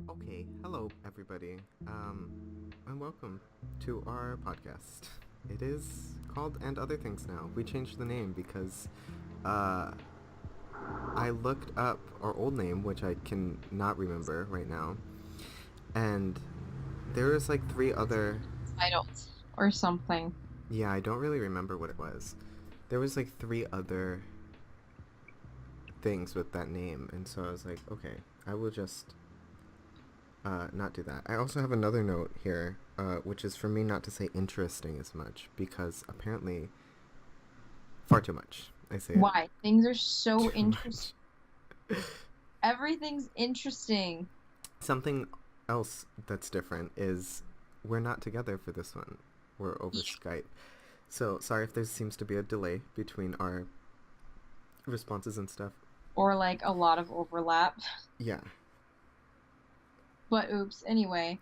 Okay, hello everybody, and welcome to our podcast. It is called And Other Things now. We changed the name because uh, I looked up our old name, which I can not remember right now, and there was like three other. Titles or something. Yeah, I don't really remember what it was. There was like three other things with that name, and so I was like, okay, I will just not do that. I also have another note here, which is for me not to say interesting as much because apparently far too much. I say it Why? Things are so too interesting. much. Everything's interesting. Something else that's different is we're not together for this one. We're over Yeah. Skype. So sorry if there seems to be a delay between our responses and stuff. Or like a lot of overlap. Yeah. But oops, anyway.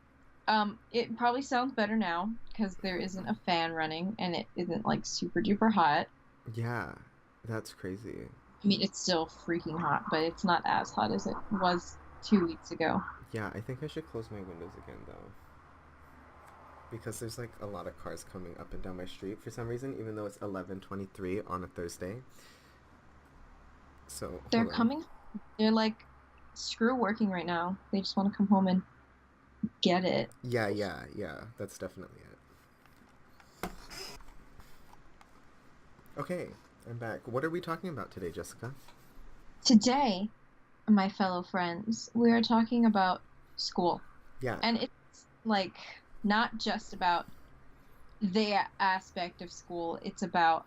It probably sounds better now because there isn't a fan running and it isn't like super duper hot. Yeah. That's crazy. I mean, it's still freaking hot, but it's not as hot as it was 2 weeks ago. Yeah, I think I should close my windows again though. Because there's like a lot of cars coming up and down my street for some reason, even though it's 11:23 on a Thursday. So They're hold on. coming. They're like, screw working right now. They just want to come home and get it. Yeah. That's definitely it. Okay, I'm back. What are we talking about today, Jessica? Today, my fellow friends, we are talking about school. Yeah, And it's like not just about the aspect of school, it's about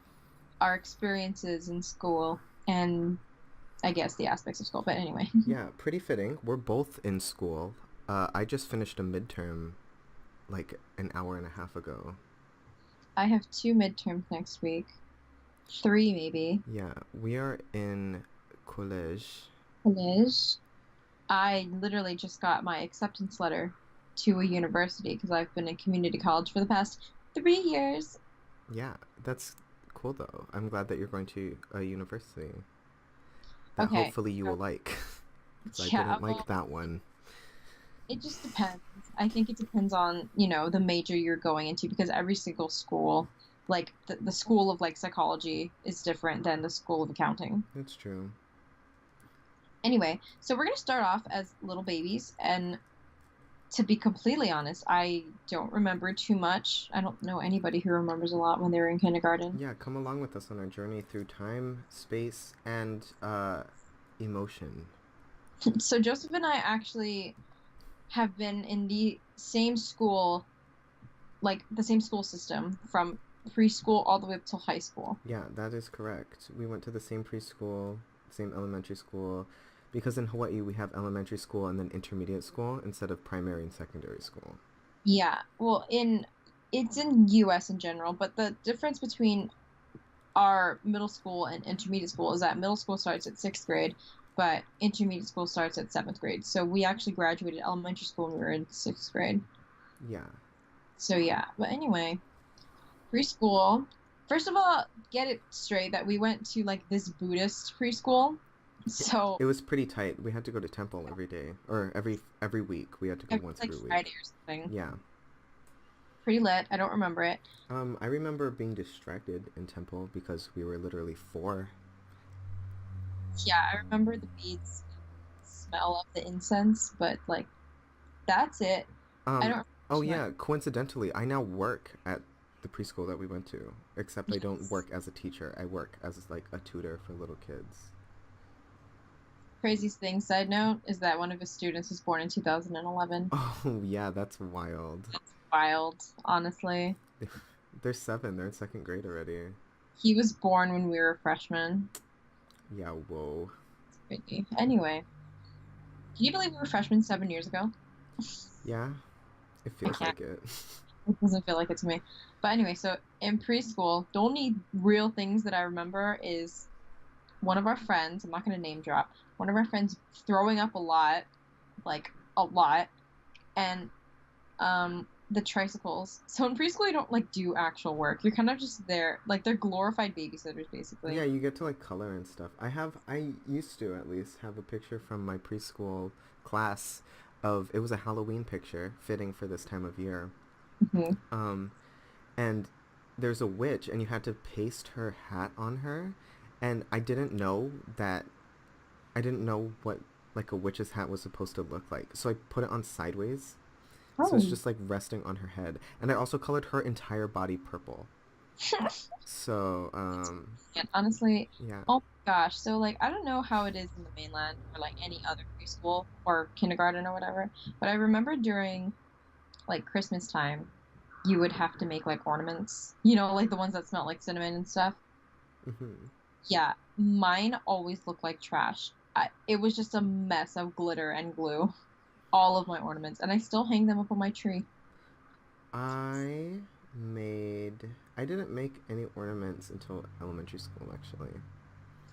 our experiences in school and I guess the aspects of school. But anyway, yeah, pretty fitting. We're both in school. I just finished a midterm like an hour and a half ago. I have two midterms next week, three maybe. Yeah, we are in college. College. I literally just got my acceptance letter to a university because I've been in community college for the past 3 years. Yeah, that's cool though. I'm glad that you're going to a university that Okay. hopefully you So, will like. Because I yeah, didn't like well, that one. it just depends. I think it depends on, the major you're going into because every single school, like the school of like psychology is different than the school of accounting. That's true. Anyway, so we're going to start off as little babies. And to be completely honest, I don't remember too much. I don't know anybody who remembers a lot when they were in kindergarten. Yeah, come along with us on our journey through time, space, and emotion. So Joseph and I actually have been in the same school, like the same school system from preschool all the way up till high school. Yeah, that is correct. We went to the same preschool, same elementary school, because in Hawaii we have elementary school and then intermediate school instead of primary and secondary school. Yeah, well, in it's in US in general, but the difference between our middle school and intermediate school is that middle school starts at sixth grade, but intermediate school starts at seventh grade. So we actually graduated elementary school when we were in sixth grade. Yeah. So yeah, but anyway, preschool. First of all, get it straight that we went to like this Buddhist preschool. So It was pretty tight. We had to go to temple every day or every week. We had to go once like every week. Friday or something. Yeah. Pretty lit. I don't remember it. I remember being distracted in temple because we were literally four. Yeah, I remember the beads and smell of the incense, but like that's it. I don't Um, remember oh too much. yeah, coincidentally, I now work at the preschool that we went to, except I don't Yes. work as a teacher. I work as like a tutor for little kids. Craziest thing, side note, is that one of his students was born in 2011. Oh yeah, that's wild. That's wild, honestly. They're seven. They're in second grade already. He was born when we were freshmen. Yeah, whoa. Crazy. Anyway, can you believe we were freshmen 7 years ago? Yeah, it I feels can't. like it. It doesn't feel like it to me. But anyway, so in preschool, the only real things that I remember is one of our friends, I'm not going to name drop, one of our friends throwing up a lot, like a lot, and the tricycles. So in preschool you don't like do actual work. You're kind of just there, like they're glorified babysitters Yeah, basically. you get to like color and stuff. I used to at least have a picture from my preschool class of, it was a Halloween picture fitting for this time of year. Hmm. Um, and there's a witch, and you had to paste her hat on her, and I didn't know what like a witch's hat was supposed to look like. So I put it on sideways. So it's Oh. just like resting on her head. And I also colored her entire body purple. So, And honestly, yeah. oh my gosh. So like I don't know how it is in the mainland or like any other preschool or kindergarten or whatever, but I remember during like Christmas time, you would have to make like ornaments, like the ones that smell like cinnamon and stuff. Hmm. Yeah, mine always looked like trash. It was just a mess of glitter and glue, all of my ornaments, and I still hang them up on my tree. I I didn't make any ornaments until elementary school, actually.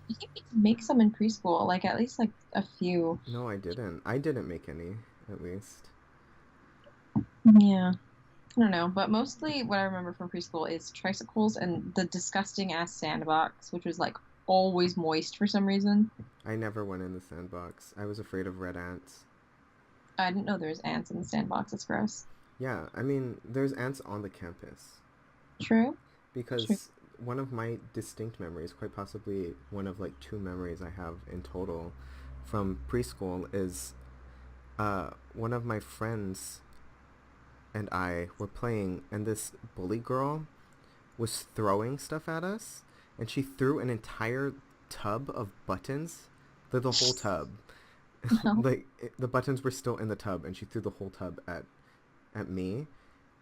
I think we can make some in preschool, like at least like a few. No, I didn't. I didn't make any, at least. Yeah, I don't know, but mostly what I remember from preschool is tricycles and the disgusting ass sandbox, which was like always moist for some reason. I never went in the sandbox. I was afraid of red ants. I didn't know there was ants in the sandbox. It's gross. Yeah, I mean, there's ants on the campus. True. True. Because one of my distinct memories, quite possibly one of like two memories I have in total from preschool, is one of my friends and I were playing, and this bully girl was throwing stuff at us, and she threw an entire tub of buttons, the whole tub. Well, The buttons were still in the tub, and she threw the whole tub at me,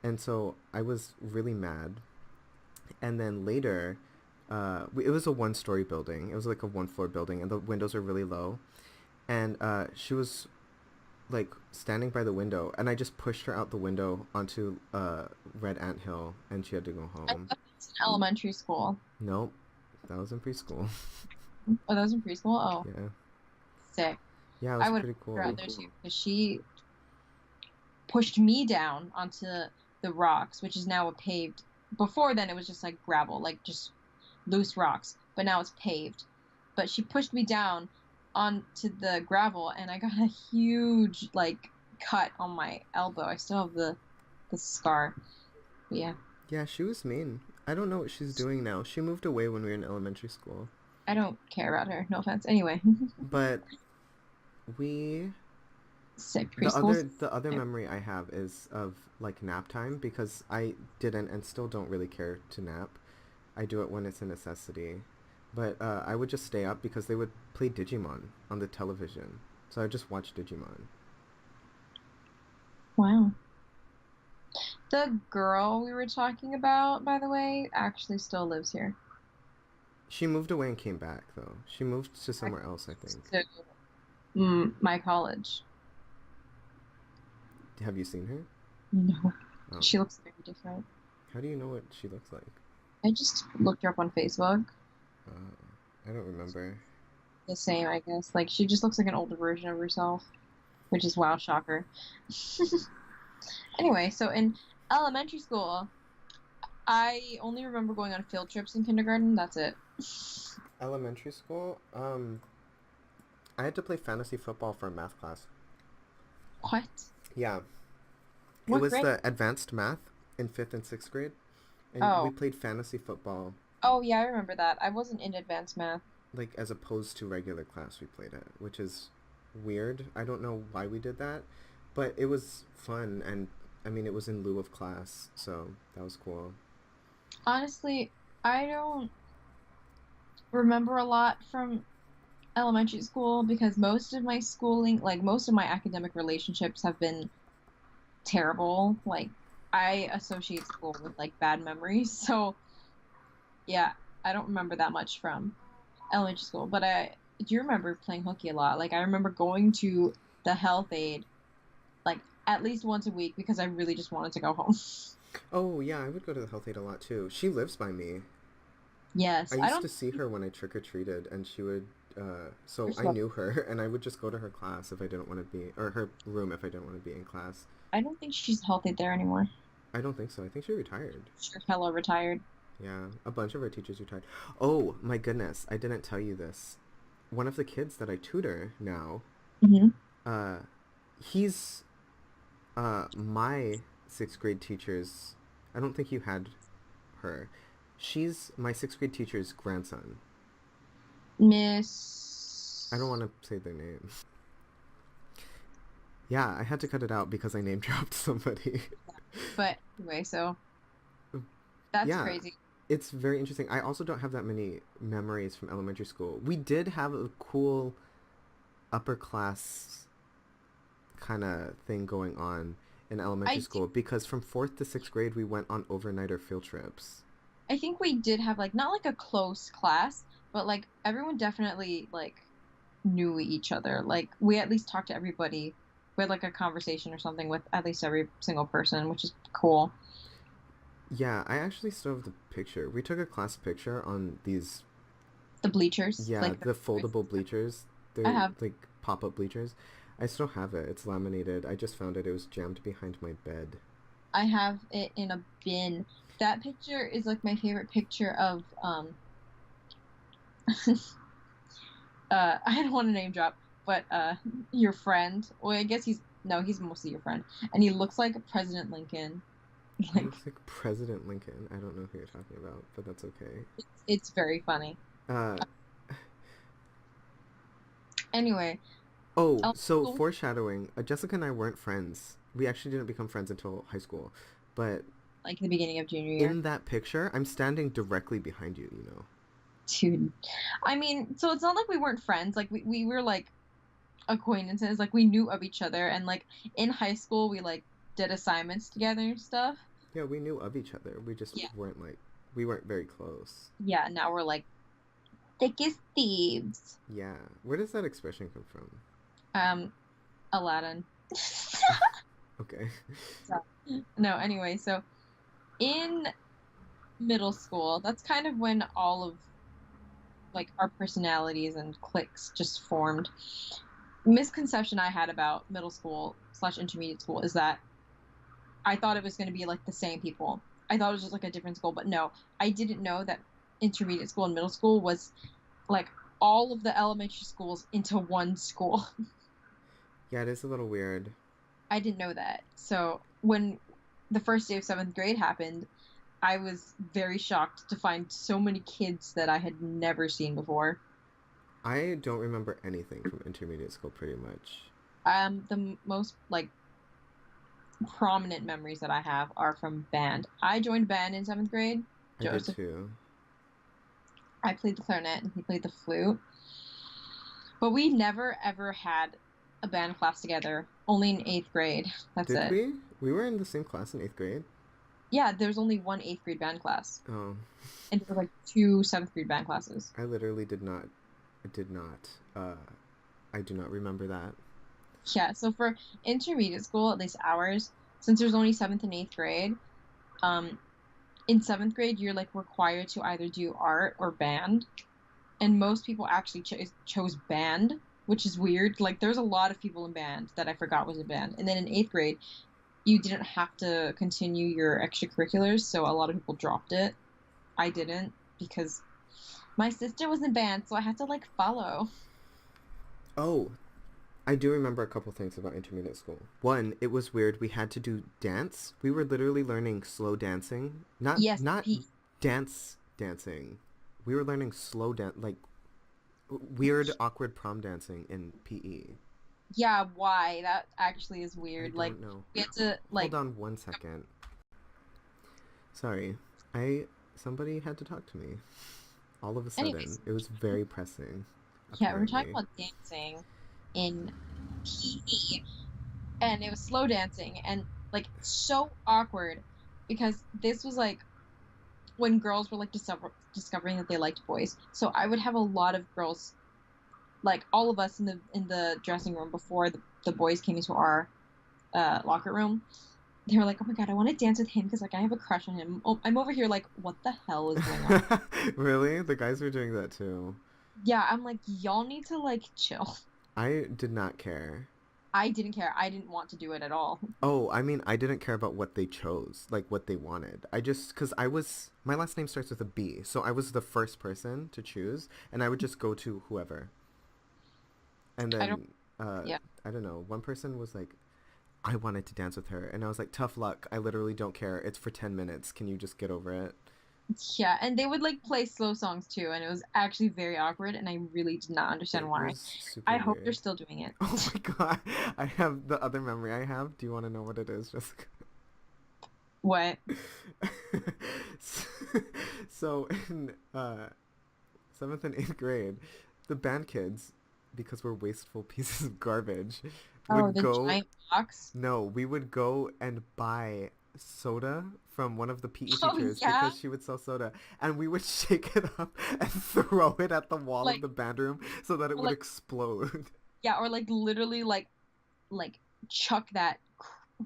and so I was really mad. And then later, it was a one-story building. It was like a one-floor building, and the windows are really low. And she was like standing by the window, and I just pushed her out the window onto Red Ant Hill, and she had to go I home. thought it's in elementary school. Nope, that was in preschool. Oh, that was in preschool? Oh, Yeah, sick. yeah, it was I would have pretty put her cool. out there too because she pushed me down onto the rocks, which is now a paved. Before then, it was just like gravel, like just loose rocks, but now it's paved. But she pushed me down onto the gravel, and I got a huge like cut on my elbow. I still have the scar. But yeah, Yeah, she was mean. I don't know what she's doing now. She moved away when we were in elementary school. I don't care about her. No offense. Anyway, But we sick preschools. the other memory I have is of like nap time, because I didn't and still don't really care to nap. I do it when it's a necessity. But I would just stay up because they would play Digimon on the television. So I just watch Digimon. Wow. The girl we were talking about, by the way, actually still lives here. She moved away and came back though. She moved to Back somewhere else, I think. to my college. Have you seen her? No, Oh. she looks very different. How do you know what she looks like? I just looked her up on Facebook. Uh, I don't remember. The same, I guess. Like she just looks like an older version of herself, which is wow, shocker. Anyway, so in elementary school, I only remember going on field trips in kindergarten. That's it. Elementary school, I had to play fantasy football for a math class. What? Yeah, it What was grade? the advanced math in 5th and 6th grade, and we Oh, played fantasy football, oh yeah, I remember that. I wasn't in advanced math. like as opposed to regular class we played it, which is weird. I don't know why we did that, but it was fun, and I mean it was in lieu of class, so that was cool. Honestly, I don't remember a lot from elementary school because most of my schooling, like most of my academic relationships have been terrible. Like I associate school with like bad memories. So yeah, I don't remember that much from elementary school, but I do remember playing hooky a lot. Like I remember going to the health aid like at least once a week because I really just wanted to go home. Oh yeah, I would go to the health aid a lot too. She lives by me. I Yes, I used don't to see her when I trick or treated, and she would. So first I of all, knew her, and I would just go to her class if I didn't want to be, or her room if I didn't want to be in class. I don't think she's healthy there anymore. I don't think so. I think she retired. Sure, hella retired. Yeah, a bunch of our teachers retired. Oh my goodness, I didn't tell you this. One of the kids that I tutor now, Hmm. uh, He's my sixth grade teacher's. I don't think you had her. She's my sixth grade teacher's grandson. I don't Miss. want to say their name. Yeah, I had to cut it out because I name dropped somebody. But anyway, so that's Yeah, crazy. it's very interesting. I also don't have that many memories from elementary school. We did have a cool upper class kind of thing going on in elementary I school because from fourth to sixth grade we went on overnighter field trips. I think we did have like not like a close class, but like everyone definitely like knew each other. Like we at least talked to everybody. We had like a conversation or something with at least every single person, which is cool. Yeah, I actually still have the picture. We took a class picture on these, The bleachers, yeah, like the foldable bleachers. I They're have like pop-up bleachers. I still have it. It's laminated. I just found it. It was jammed behind my bed. I have it in a bin. That picture is like my favorite picture of I don't want to name drop, but your friend. Well, I guess he's no, he's mostly your friend. And he looks like President Lincoln. He Like looks like President Lincoln. I don't know who you're talking about, but that's okay. it's very funny. Uh, Anyway, oh, elementary so school, foreshadowing. Jessica and I weren't friends. We actually didn't become friends until high school. But like the beginning of junior year. in that picture, I'm standing directly behind you, you know. Dude. I mean, so it's not like we weren't friends. Like we were like acquaintances. Like we knew of each other and like in high school we like did assignments together and stuff. Yeah, we knew of each other. We just Yeah. weren't like, we weren't very close. Yeah, now we're like thick as thieves. Yeah. Where does that expression come from? Um, Aladdin. Okay. So- no, anyway, so in middle school, that's kind of when all of like our personalities and cliques just formed. Misconception I had about middle school slash intermediate school is that I thought it was going to be like the same people. I thought it was just like a different school, but no, I didn't know that intermediate school and middle school was like all of the elementary schools into one school. Yeah, it is a little weird. I didn't know that. So when the first day of seventh grade happened, I was very shocked to find so many kids that I had never seen before. I don't remember anything from intermediate school pretty much. The most like prominent memories that I have are from band. I joined band in seventh grade. I did Joseph, too. I played the clarinet and he played the flute. But we never ever had a band class together. Only in eighth grade. That's Did it. we? We were in the same class in eighth grade. Yeah, there's only one eighth grade band class, Oh, and there were like two seventh grade band classes. I literally did not, I do not remember that. Yeah, so for intermediate school, at least ours, since there's only seventh and eighth grade, um, in seventh grade you're like required to either do art or band, and most people actually chose band, which is weird. Like there's a lot of people in band that I forgot was in band, and then in eighth grade you didn't have to continue your extracurriculars, so a lot of people dropped it. I didn't because my sister was in band, so I had to like follow. Oh, I do remember a couple things about intermediate school. One, it was weird. We had to do dance. We were literally learning slow dancing. Yes, Not P. dance dancing. We were learning slow dance, like weird, awkward prom dancing in PE. Yeah, why? That actually is I weird. Like don't know. we had to Hold like on one second. Sorry. I somebody had to talk to me. All of a sudden, anyways, it was very pressing. yeah, we were talking Apparently. about dancing in PE and it was slow dancing and like so awkward because this was like when girls were like discovering that they liked boys. So I would have a lot of girls like all of us in the dressing room before the boys came into our locker room. They were like, "Oh my god, I want to dance with him because like I have a crush on him." Oh, I'm over here like, "What the hell is going on?" Really? The guys were doing that too. Yeah, I'm like, "Y'all need to like chill." I did not care. I didn't care. I didn't want to do it at all. Oh, I mean, I didn't care about what they chose, like what they wanted. I just, because my last name starts with a B, so I was the first person to choose, and I would just go to whoever. And I don't then Yeah. I don't know. One person was like, I wanted to dance with her, and I was like, tough luck. I literally don't care. It's for 10 minutes. Can you just get over it? Yeah, and they would like play slow songs too, and it was actually very awkward, and I really did not understand It why. was super I hope they're weird. still doing it. Oh my god. I have the other memory I have. Do you want to know what it is, Jessica? What? So in seventh and eighth grade, the band kids, because we're wasteful pieces of garbage, Oh, would the go. giant box. No, we would go and buy soda from one of the PE Oh teachers yeah, because she would sell soda, and we would shake it up and throw it at the wall of like the band room so that it or would like explode. yeah, or like literally like chuck that.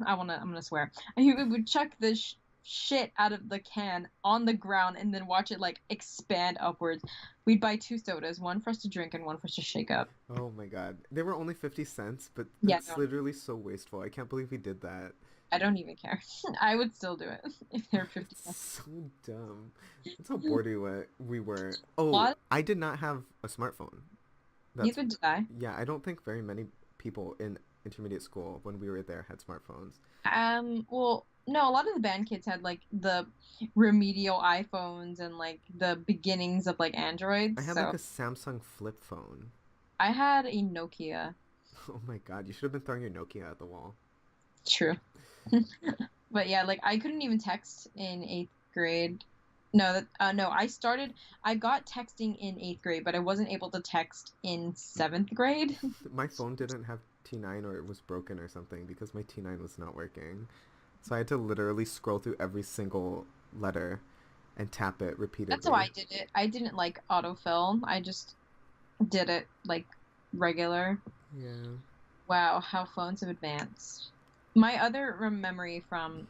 I'm gonna swear. He would chuck the shit out of the can on the ground and then watch it like expand upwards. We'd buy two sodas, one for us to drink and one for us to shake up. Oh my god. They were only 50 cents, but Yeah, that's no, literally so wasteful. I can't believe we did that. I don't even care. I would still do it if they're 50 It's cents. so dumb. That's how bored we were. A Oh, lot. I did not have a smartphone. That's, Neither did I. yeah, I don't think very many people in intermediate school when we were there had smartphones. Well, no, a lot of the band kids had like the remedial iPhones and like the beginnings of like I Androids. had like So a Samsung flip phone. I had a Nokia. Oh my god, you should have been throwing your Nokia at the wall. True. But yeah, like I couldn't even text in eighth grade. No, no, I got texting in eighth grade, but I wasn't able to text in seventh grade. My phone didn't have T9 or it was broken or something because my T9 was not working. So I had to literally scroll through every single letter and tap it That's how repeatedly. I did it. I didn't like autofill. I just did it like regular. Yeah. Wow, how phones have advanced. My other memory from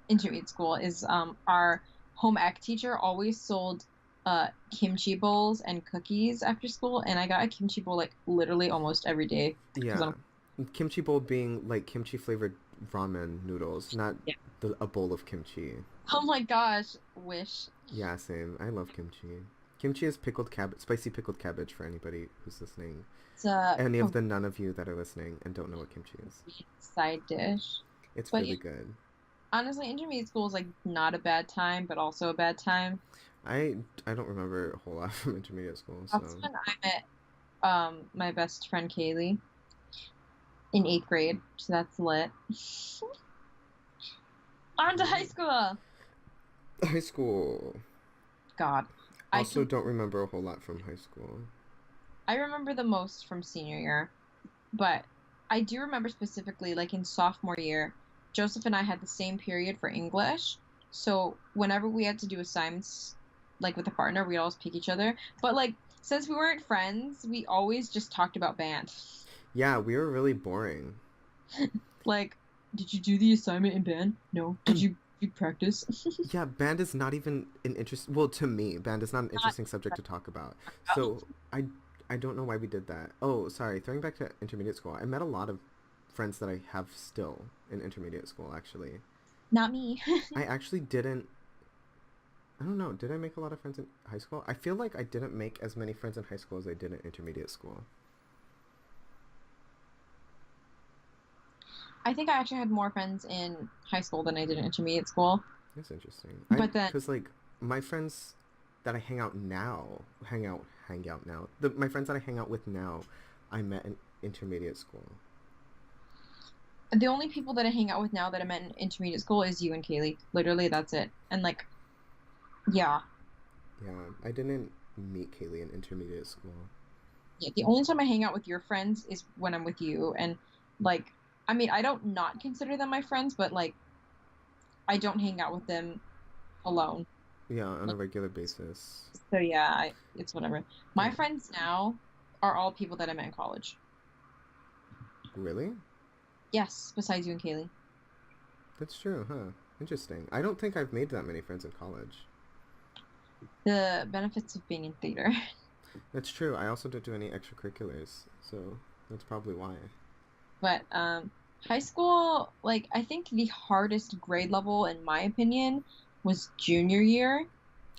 intermediate school is our home ec teacher always sold kimchi bowls and cookies after school, and I got a kimchi bowl like literally almost every day because Yeah. I'm Kimchi bowl being like kimchi flavored ramen noodles, not yeah. a bowl of kimchi. Oh my gosh, wish. Yeah, same. I love kimchi. Kimchi is pickled cabbage, spicy pickled cabbage for anybody who's listening. It's a Any of the complete none of you that are listening and don't know what kimchi is. side dish. It's But yeah, really good. honestly, intermediate school is like not a bad time, but also a bad time. I I don't remember a whole lot from intermediate school, That's so when I met my best friend Kaylee in eighth grade, so that's lit. On to high great. school. High school. God, I Also can don't remember a whole lot from high school. I remember the most from senior year, but I do remember specifically like in sophomore year, Joseph and I had the same period for English. So whenever we had to do assignments like with a partner, we'd always pick each other. But like since we weren't friends, we always just talked about band. Yeah, we were really boring. Like, did you do the assignment in band? No. Did And you practice? yeah, band is not even an interest. Well, to me, band is not an Not interesting subject to talk about. So I don't know why we did that. Oh, sorry. Throwing back to intermediate school, I met a lot of friends that I have still in intermediate school. Actually, not me. I actually didn't. I don't know. Did I make a lot of friends in high school? I feel like I didn't make as many friends in high school as I did in intermediate school. I think I actually had more friends in high school than I did in intermediate school. That's interesting. But then Cause like my friends that I hang out now. My friends that I hang out with now, I met in intermediate school. the only people that I hang out with now that I met in intermediate school is you and Kaylee. Literally, that's it. And like, yeah, Yeah, I didn't meet Kaylee in intermediate school. yeah. The only time I hang out with your friends is when I'm with you. And like, I mean, I don't not consider them my friends, but like, I don't hang out with them alone. Yeah, on a Like, regular basis. so yeah, it's whatever. My Yeah. friends now are all people that I met in college. Really? Yes, besides you and Kaylee. That's true, huh? Interesting. I don't think I've made that many friends in college. The benefits of being in theater. That's true. I also don't do any extracurriculars, so that's probably why. But high school, like I think the hardest grade level, in my opinion, was junior year.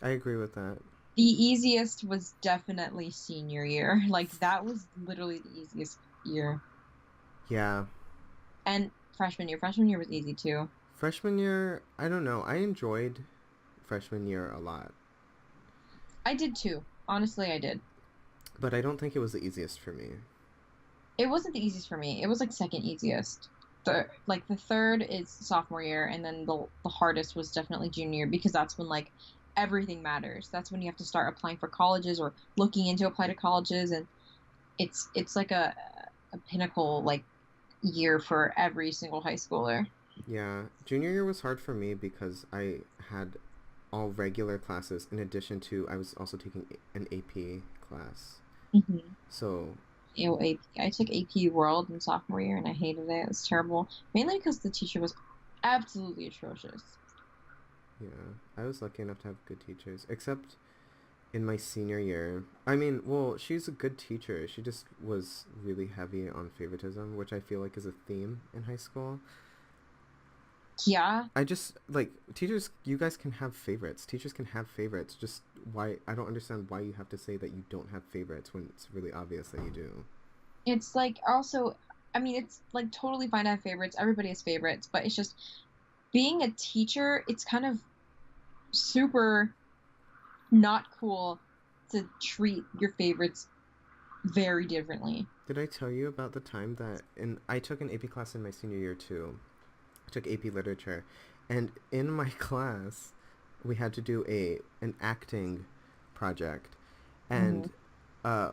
I agree with that. The easiest was definitely senior year. Like that was literally the easiest year. Yeah. And freshman year was easy too. Freshman year, I don't know. I enjoyed freshman year a lot, I did too. Honestly, I did. but I don't think it was the easiest for me. It wasn't the easiest for me. It was like second easiest. The third is sophomore year, and then the hardest was definitely junior year because that's when like everything matters. That's when you have to start applying for colleges or looking into apply to colleges, and it's like a pinnacle like year for every single high schooler. Yeah, junior year was hard for me because I had all regular classes in addition to I was also taking an AP class. Hmm. So, Ew, AP. I took AP World in sophomore year, and I hated it. It was terrible, mainly because the teacher was absolutely atrocious. yeah, I was lucky enough to have good teachers, except in my senior year. I mean, well, she's a good teacher. She just was really heavy on favoritism, which I feel like is a theme in high school. Yeah, I just like teachers. You guys can have favorites. Teachers can have favorites. Just why I don't understand why you have to say that you don't have favorites when it's really obvious that you do. it's like also, I mean, it's like totally fine to have favorites. Everybody has favorites, but it's just being a teacher, it's kind of super not cool to treat your favorites very differently. Did I tell you about the time that in I took an AP class in my senior year too? I took AP literature, and in my class, we had to do a an acting project, Hmm. and uh,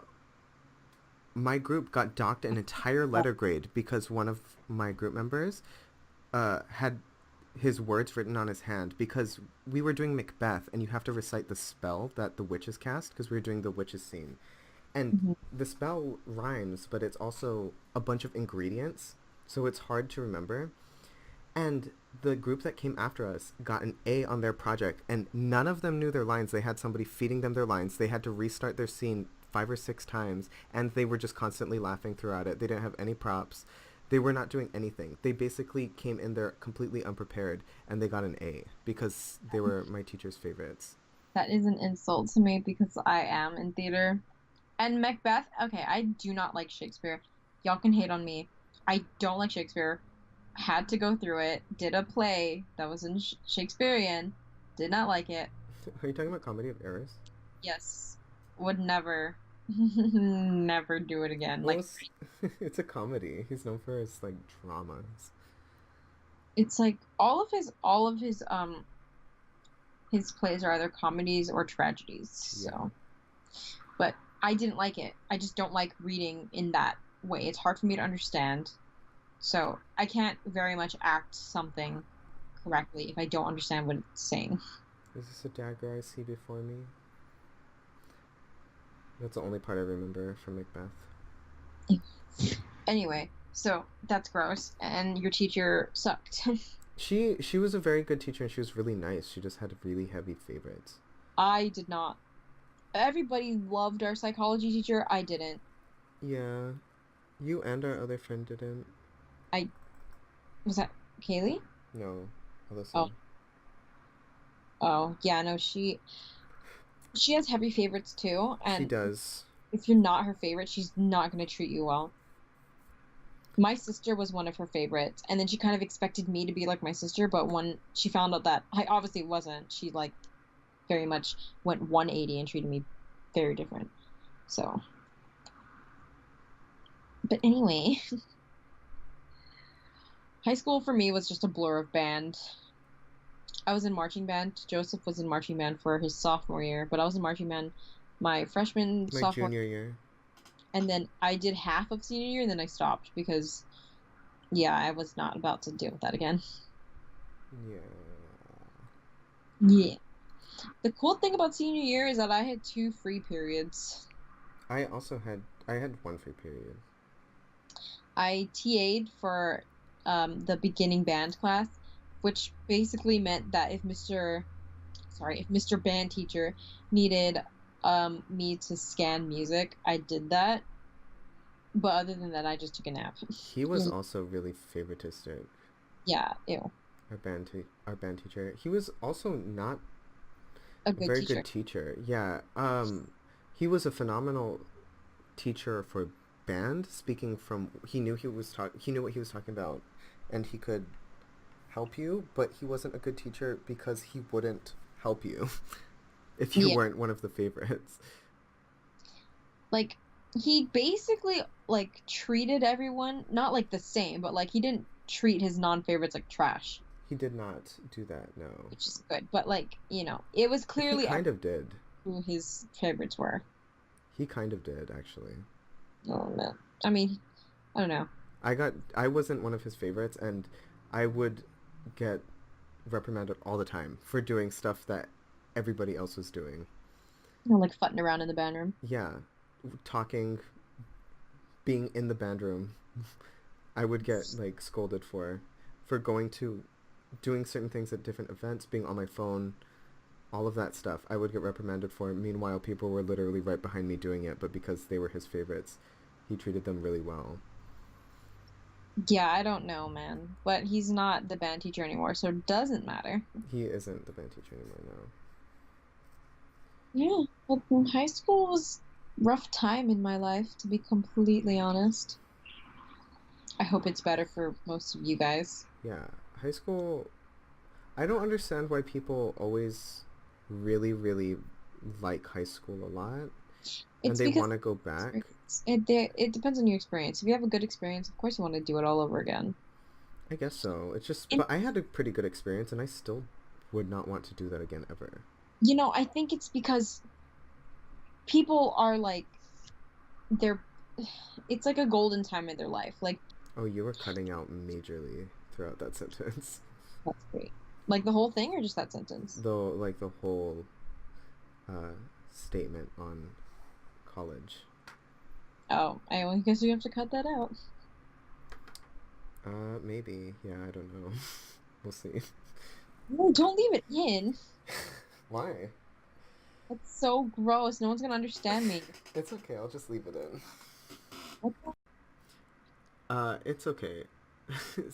my group got docked an entire letter grade because one of my group members had his words written on his hand because we were doing Macbeth and you have to recite the spell that the witches cast because we were doing the witches scene. And Hmm. the spell rhymes, but it's also a bunch of ingredients, so it's hard to remember. And the group that came after us got an A on their project, and none of them knew their lines. They had somebody feeding them their lines. They had to restart their scene 5 or 6 times, and they were just constantly laughing throughout it. They didn't have any props. They were not doing anything. They basically came in there completely unprepared, and they got an A because they were my teacher's favorites. That is an insult to me because I am in theater. And Macbeth, okay, I do not like Shakespeare. Y'all can hate on me. I don't like Shakespeare. Had to go through it. Did a play that was in Shakespearean. Did not like it. Are you talking about Comedy of Errors? Yes. Would never, never do it again. Well, Like, it's a comedy. He's known for his like dramas. it's like all of his plays are either comedies or tragedies. Yeah. So, but I didn't like it. I just don't like reading in that way. It's hard for me to understand. So I can't very much act something correctly if I don't understand what it's saying. Is this a dagger I see before me? That's the only part I remember from Macbeth. Anyway, so that's gross, and your teacher sucked. She was a very good teacher and she was really nice. She just had really heavy favorites. I did not. Everybody loved our psychology teacher. I didn't. Yeah, you and our other friend didn't. I was that Kaylee? No, Oh, Alyssa. oh, yeah, no, she has heavy favorites too, She and does. if you're not her favorite, she's not going to treat you well. My sister was one of her favorites, and then she kind of expected me to be like my sister, but when she found out that I obviously wasn't, she like very much went 180 and treated me very different. So, but anyway, high school for me was just a blur of band. I was in marching band. Joseph was in marching band for his sophomore year, but I was in marching band my freshman, My sophomore, junior year. and then I did half of senior year, and then I stopped because, yeah, I was not about to deal with that again. Yeah. Yeah. The cool thing about senior year is that I had two free periods. I had one free period. I TA'd for the beginning band class, which basically meant that if Mr. Band teacher needed me to scan music, I did that. But other than that, I just took a nap. He was You also really favoritistic. Yeah, ew. Our band teacher. He was also not A a good very teacher. good teacher. Yeah. He was a phenomenal teacher for band, speaking from he knew what he was talking about, and he could help you, but he wasn't a good teacher because he wouldn't help you if you Yeah. weren't one of the favorites. Like he basically like treated everyone not like the same, but like he didn't treat his non-favorites like trash, He did not do that, no. which is good. But like, it was He clearly kind of did. who his favorites were. He kind of did, actually. Oh man. I mean, I don't know. I wasn't one of his favorites, and I would get reprimanded all the time for doing stuff that everybody else was doing. Like futting around in the band room. Yeah, talking, being in the band room. I would get like scolded for doing certain things at different events, being on my phone, all of that stuff. I would get reprimanded for. Meanwhile, people were literally right behind me doing it, but because they were his favorites, he treated them really well. Yeah, I don't know, man. But he's not the band teacher anymore, so it doesn't matter. He isn't the band teacher anymore now. Yeah, but high school was rough time in my life, to be completely honest. I hope it's better for most of you guys. Yeah, high school. I don't understand why people always really, really like high school a lot, and It's they because want to go back. it depends on your experience. If you have a good experience, of course you want to do it all over again. I guess so. It's just, And but I had a pretty good experience, and I still would not want to do that again ever. I think it's because people are like they're it's like a golden time in their life. Like Oh, you were cutting out majorly throughout that sentence. that's great. Like the whole thing or just that sentence? Though, like the whole uh, statement on college. Oh, I only guess you have to cut that out. Maybe. Yeah, I don't know. We'll see. No, don't leave it in. Why? That's so gross. No one's gonna understand me. It's okay. I'll just leave it in. What the- It's okay.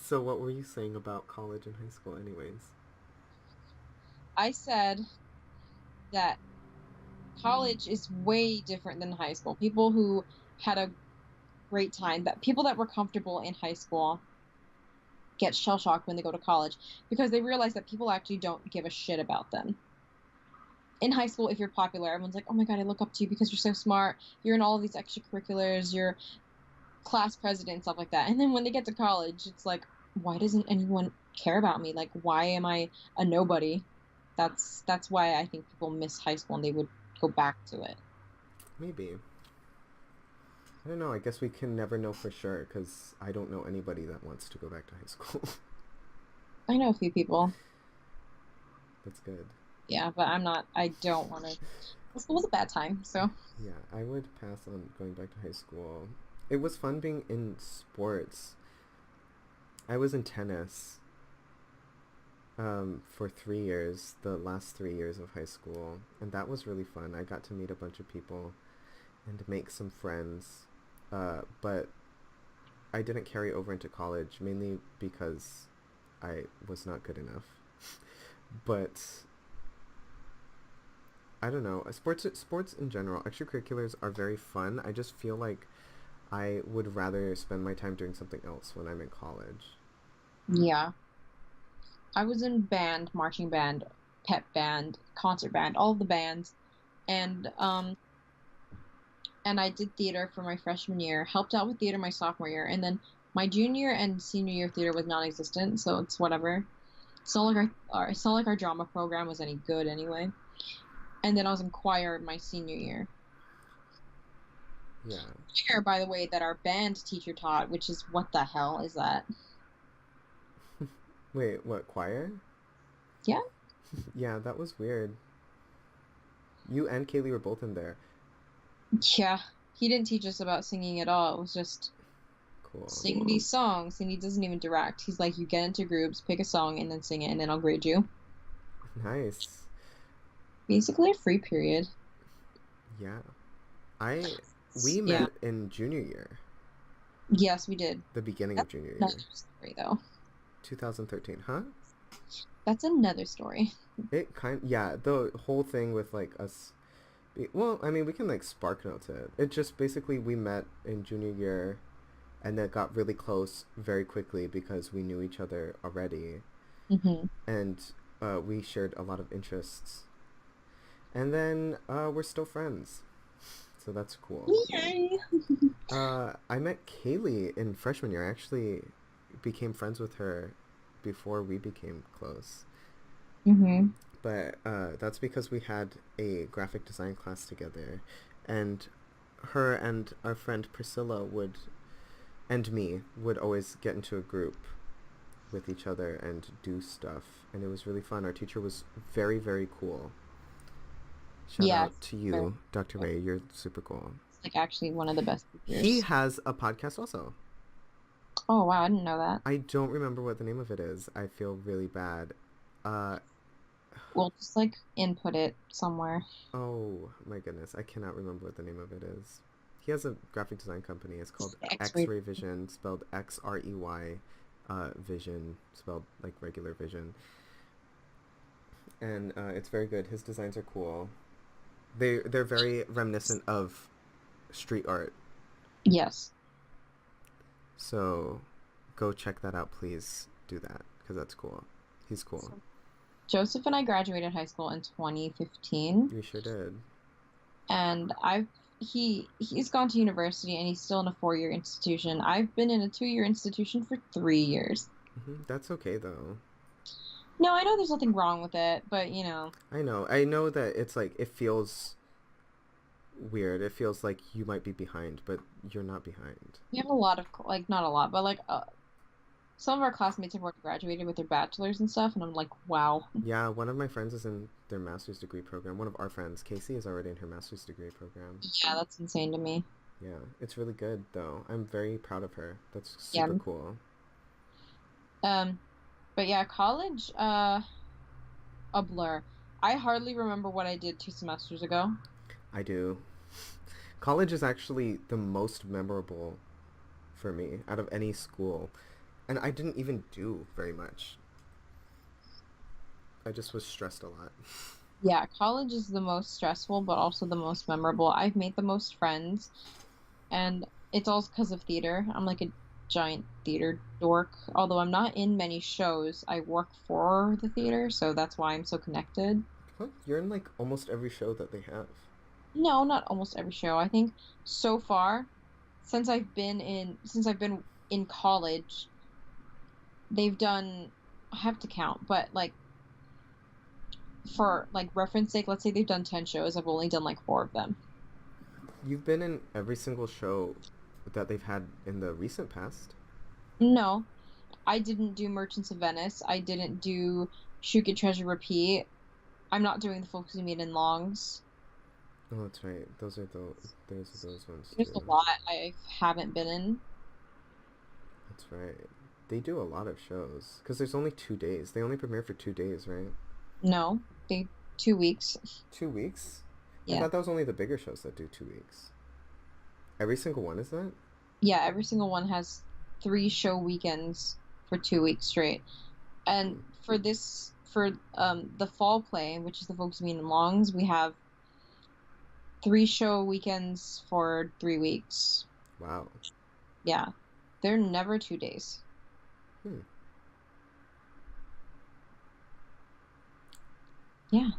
So, what were you saying about college and high school, anyways? I said that college is way different than high school. People who had a great time, that people that were comfortable in high school get shell shocked when they go to college because they realize that people actually don't give a shit about them. In high school, if you're popular, everyone's like, "Oh my God, I look up to you because you're so smart. You're in all of these extracurriculars. You're class president, stuff like that." And then when they get to college, it's like, why doesn't anyone care about me? Like, why am I a nobody? That's why I think people miss high school and they would go back to it. Maybe. I don't know. I guess we can never know for sure because I don't know anybody that wants to go back to high school. I know a few people. That's good. Yeah, but I'm not. I don't want to. School was a bad time, so Yeah, I would pass on going back to high school. It was fun being in sports. I was in tennis for 3 years, the last 3 years of high school, and that was really fun. I got to meet a bunch of people and make some friends, but I didn't carry over into college, mainly because I was not good enough. But I don't know. Sports in general, extracurriculars are very fun. I just feel like I would rather spend my time doing something else when I'm in college. yeah. I was in band, marching band, pep band, concert band, all of the bands, and I did theater for my freshman year, helped out with theater my sophomore year, and then my junior and senior year theater was non-existent, so it's whatever. It's not like our drama program was any good anyway. And then I was in choir my senior year. Yeah. Choir, by the way, that our band teacher taught, which is what the hell is that? Wait, what, choir? Yeah. Yeah, that was weird. You and Kaylee were both in there. Yeah. He didn't teach us about singing at all. It was just Cool. sing these songs, and he doesn't even direct. He's like, you get into groups, pick a song, and then sing it, and then I'll grade you. Nice. Basically a free period. Yeah. We Yeah. met in junior year. Yes, we did. The beginning of junior year. Another story, though. 2013, huh? That's another story. Yeah, the whole thing with like us Well, I mean, we can like spark notes it. It just basically we met in junior year, and then got really close very quickly because we knew each other already, Mm-hmm. and we shared a lot of interests. And then we're still friends, so that's cool. Yay! I met Kaylee in freshman year. I actually became friends with her before we became close. Mm-hmm. But that's because we had a graphic design class together, and her and our friend Priscilla would and me would always get into a group with each other and do stuff, and it was really fun. Our teacher was very, very cool. Shout Yes. out to Very you, Dr. cool. Ray. You're super cool. It's like actually one of the best He teachers. has a podcast also. Oh wow, I didn't know that. I don't remember what the name of it is. I feel really bad. Uh, We'll just like input it somewhere. oh my goodness, I cannot remember what the name of it is. He has a graphic design company. It's called X-ray. X-Ray Vision, spelled Xrey, Vision, spelled like regular vision. And it's very good. His designs are cool. They're very reminiscent of street art. Yes. So go check that out, please. Do that because that's cool. He's cool. So Joseph and I graduated high school in 2015, You sure did. and he's gone to university and he's still in a 4-year institution. I've been in a 2-year institution for 3 years. That's okay though. No, I know there's nothing wrong with it, but you know, I know. I know that it's like it feels weird. It feels like you might be behind, but you're not behind. we have a lot of like not a lot, but like some of our classmates have already graduated with their bachelors and stuff, and I'm like, wow. Yeah, one of my friends is in their master's degree program. One of our friends, Casey, is already in her master's degree program. Yeah, that's insane to me. Yeah, it's really good though. I'm very proud of her. That's Yeah. super cool. Um, but yeah, college, a blur. I hardly remember what I did 2 semesters ago. I do. College is actually the most memorable for me out of any school. And I didn't even do very much. I just was stressed a lot. Yeah, college is the most stressful, but also the most memorable. I've made the most friends, and it's all because of theater. I'm like a giant theater dork. Although I'm not in many shows, I work for the theater, so that's why I'm so connected. Huh? You're in like almost every show that they have. No, not almost every show. I think so far, since I've been in college, they've done, I have to count, but like for like reference sake, let's say they've done 10 shows. I've only done like 4 of them. You've been in every single show that they've had in the recent past. No, I didn't do Merchants of Venice. I didn't do Shoot Get Treasure Repeat. I'm not doing the Folks We Meet in Longs. Oh, that's right. Those ones There's a too. lot I haven't been in. That's right. They do a lot of shows because there's only 2 days. They only premiere for 2 days, right? No, they 2 weeks. 2 weeks? I Yeah. thought that was only the bigger shows that do 2 weeks. Every single one is that? Yeah, every single one has 3 show weekends for 2 weeks straight. And Hmm. for the fall play, which is the Folks We Meet in Longs, we have 3 show weekends for 3 weeks. Wow. Yeah. They're never 2 days. Hmm. Yeah.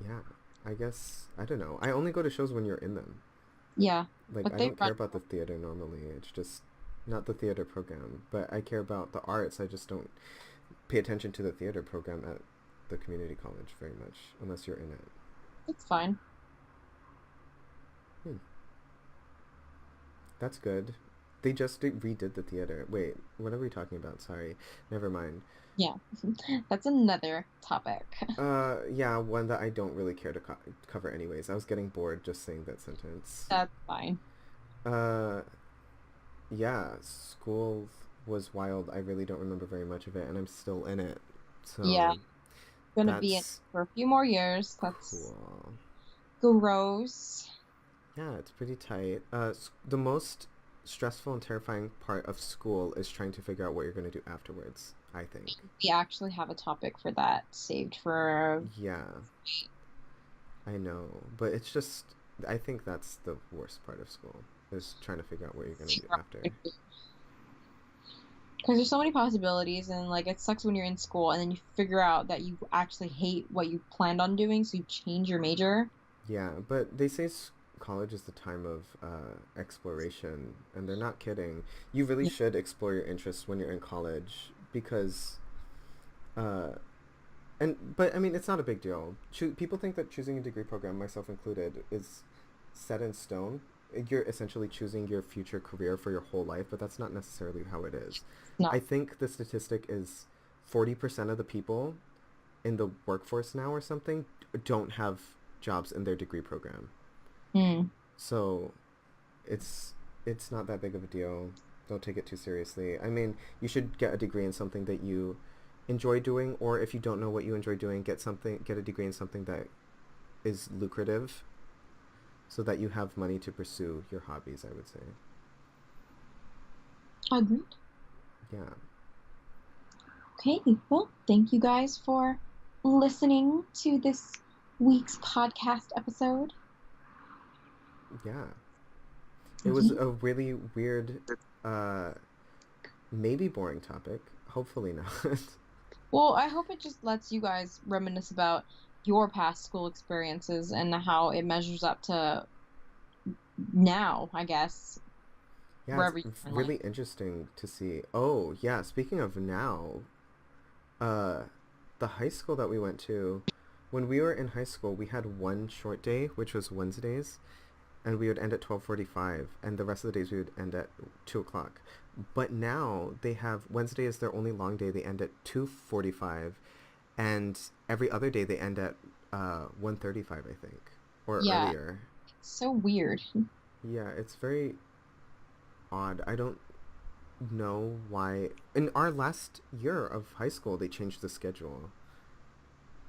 Yeah. I guess I don't know. I only go to shows when you're in them. Yeah. Like But I they don't run. care about the theater normally. It's just not the theater program, but I care about the arts. I just don't pay attention to the theater program at the community college very much unless you're in it. It's fine. Hmm. That's good. They just redid the theater. Wait, what are we talking about? Sorry. Never mind. Yeah. That's another topic. Yeah, one that I don't really care to cover anyways. I was getting bored just saying that sentence. That's fine. Uh, yeah, school was wild. I really don't remember very much of it, and I'm still in it. Yeah. So Gonna be in that's for a few more years. That's cool. gross. Yeah, it's pretty tight. The most stressful and terrifying part of school is trying to figure out what you're going to do afterwards, I think. We actually have a topic for that saved for Yeah, I know. But it's just I think that's the worst part of school, is trying to figure out what you're gonna do after. Because there's so many possibilities, and like it sucks when you're in school and then you figure out that you actually hate what you planned on doing, so you change your major. Yeah, but they say college is the time of exploration, and they're not kidding. You really Yeah, should explore your interests when you're in college because, uh, but I mean, it's not a big deal. People think that choosing a degree program, myself included, is set in stone. You're essentially choosing your future career for your whole life, but that's not necessarily how it is. no. I think the statistic is 40% of the people in the workforce now or something don't have jobs in their degree program. Mm. So it's it's not that big of a deal. Don't take it too seriously. I mean, you should get a degree in something that you enjoy doing, or if you don't know what you enjoy doing, get a degree in something that is lucrative so that you have money to pursue your hobbies, I would say. Agreed. Yeah. Okay, well, thank you guys for listening to this week's podcast episode. Yeah. It was Yeah. a really weird uh maybe boring topic. Hopefully not. Well, I hope it just lets you guys reminisce about your past school experiences and how it measures up to now, I guess, Yeah, it's wherever you are in life. really interesting to see. Oh, yeah, speaking of now, uh, the high school that we went to, when we were in high school, we had one short day, which was Wednesdays, and we would end at 12:45, and the rest of the days we would end at 2 o'clock. But now they have Wednesday is their only long day. They end at 2:45, and every other day they end at 1:35, I think, or Yeah, earlier. it's so weird. Yeah, it's very odd. I don't know why. In our last year of high school, they changed the schedule.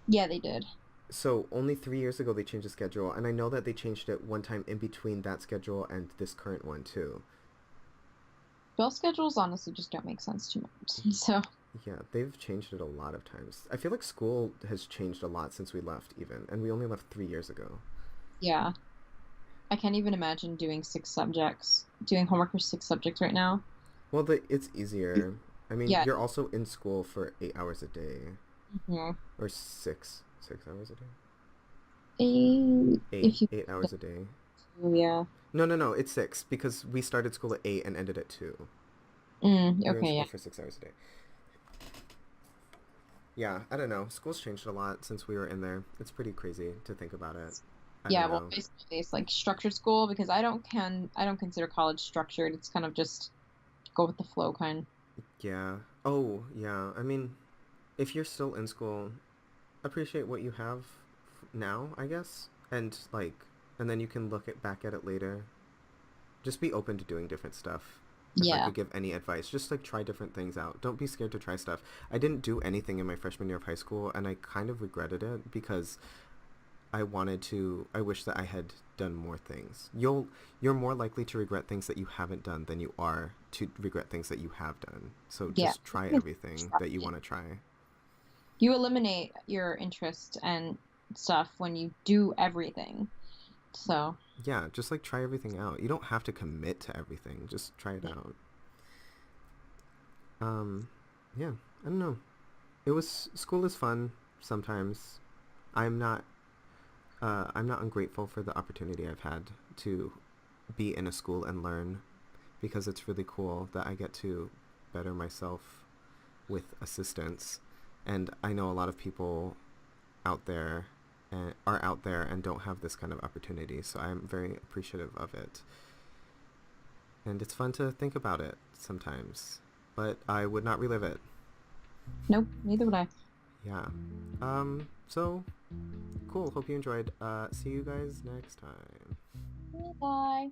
Yeah, they did. So only 3 years ago they changed the schedule, and I know that they changed it one time in between that schedule and this current one too. Bill schedules honestly just don't make sense to me. So, Yeah, they've changed it a lot of times. I feel like school has changed a lot since we left, even, and we only left 3 years ago. yeah, I can't even imagine doing homework for 6 subjects right now. Well, it's easier. I mean, Yeah, you're also in school for 8 hours a day, mhm. or six hours a day. Eight, If you, 8 hours a day. yeah. No, no, no. It's six because we started school at 8 and ended at 2. You're in Okay, school yeah. for 6 hours a day. Yeah, I don't know. School's changed a lot since we were in there. It's pretty crazy to think about it. I Yeah, don't well, know. basically it's like structured school because I don't consider college structured. It's kind of just go with the flow kind. Yeah. Oh, yeah. I mean, if you're still in school, appreciate what you have now, I guess, and and then you can back at it later. Just be open to doing different stuff. If I Yeah. could give any advice, just try different things out. Don't be scared to try stuff. I didn't do anything in my freshman year of high school, and I kind of regretted it because I wish that I had done more things. You're more likely to regret things that you haven't done than you are to regret things that you have done. So Yeah. just try everything that you want to try. You eliminate your interest and stuff when you do everything. So, Yeah, just try everything out. You don't have to commit to everything. Just try it yeah. out. Um, yeah, I don't know. It was School is fun sometimes. I'm not I'm not ungrateful for the opportunity I've had to be in a school and learn because it's really cool that I get to better myself with assistance. And I know a lot of people out there are out there and don't have this kind of opportunity, so I'm very appreciative of it. And it's fun to think about it sometimes, but I would not relive it. Nope, neither would I. Yeah. So cool. Hope you enjoyed. See you guys next time. Bye.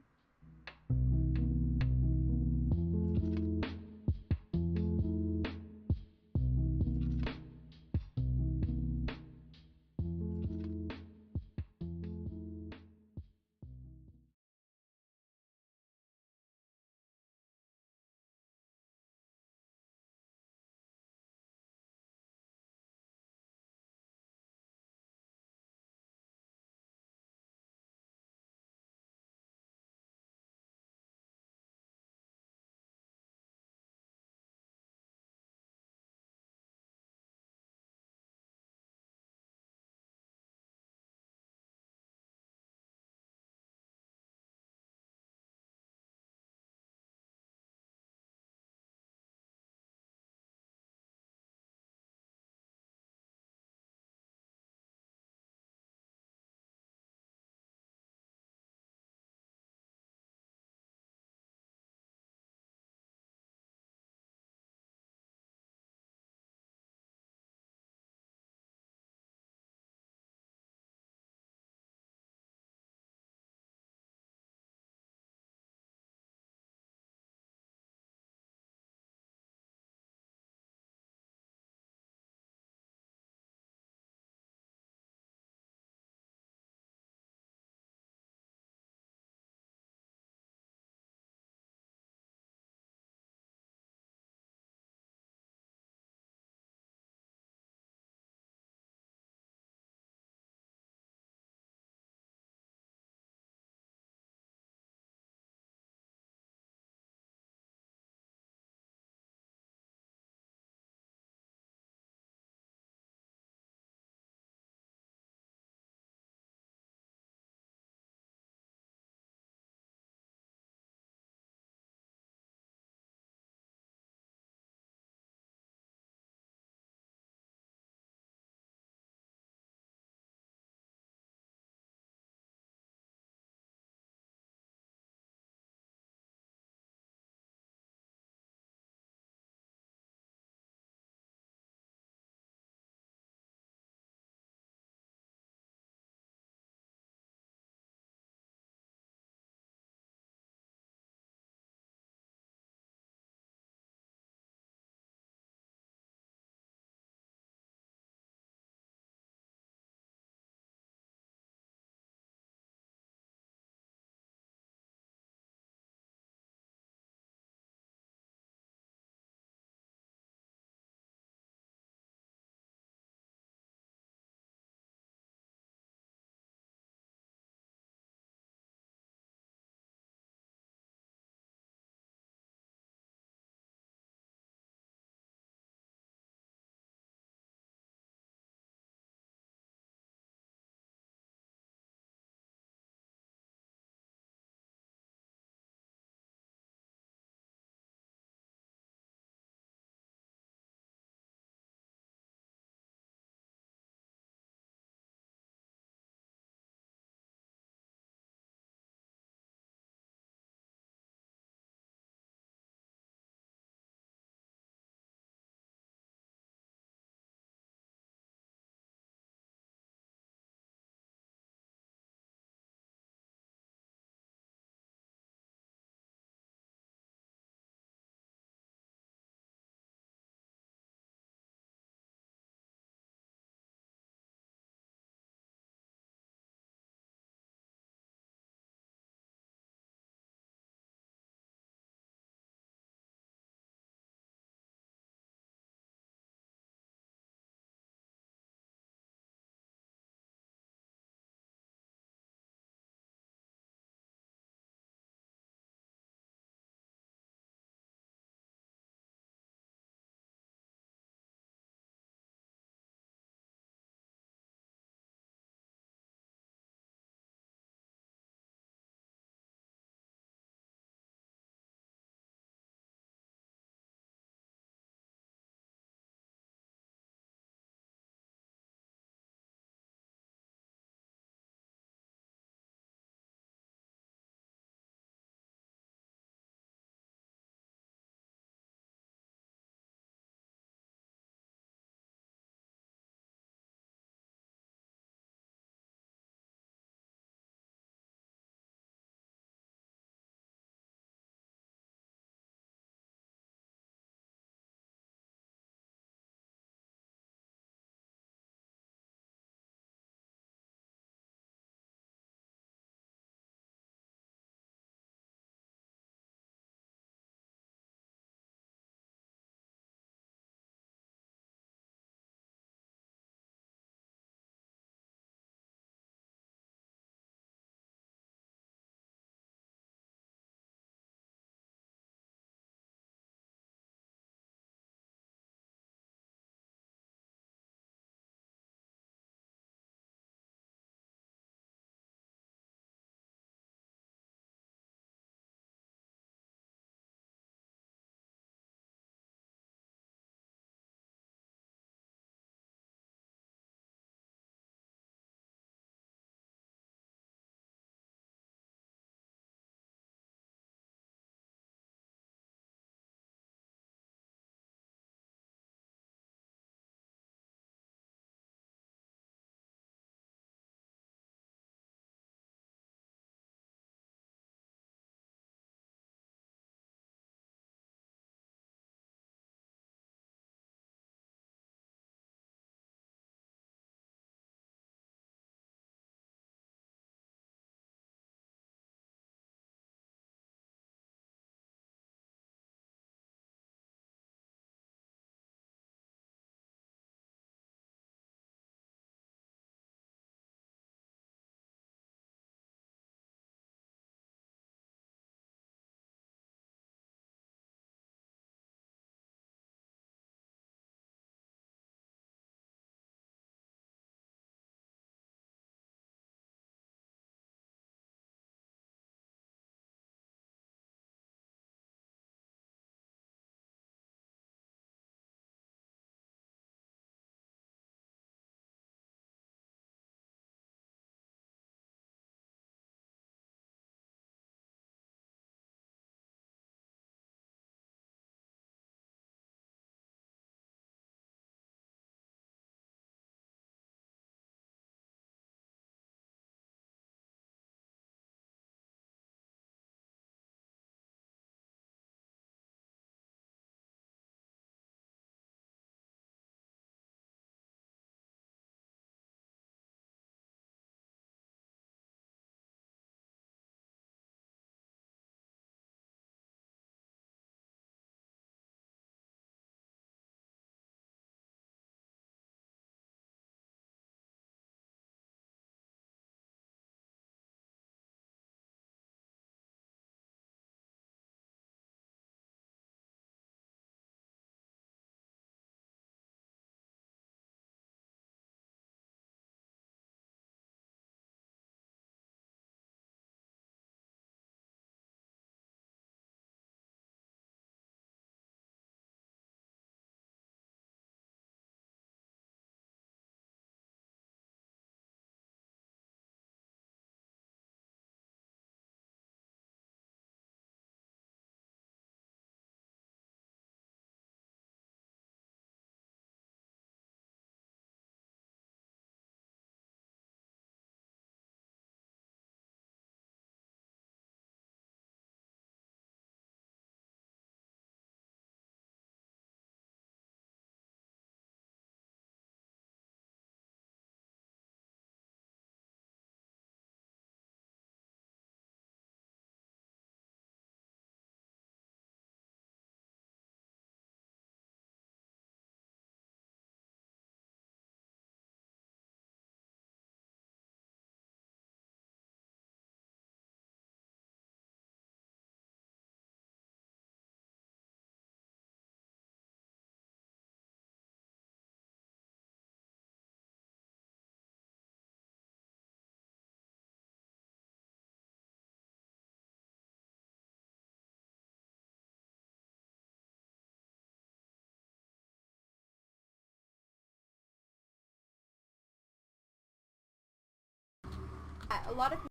a lot of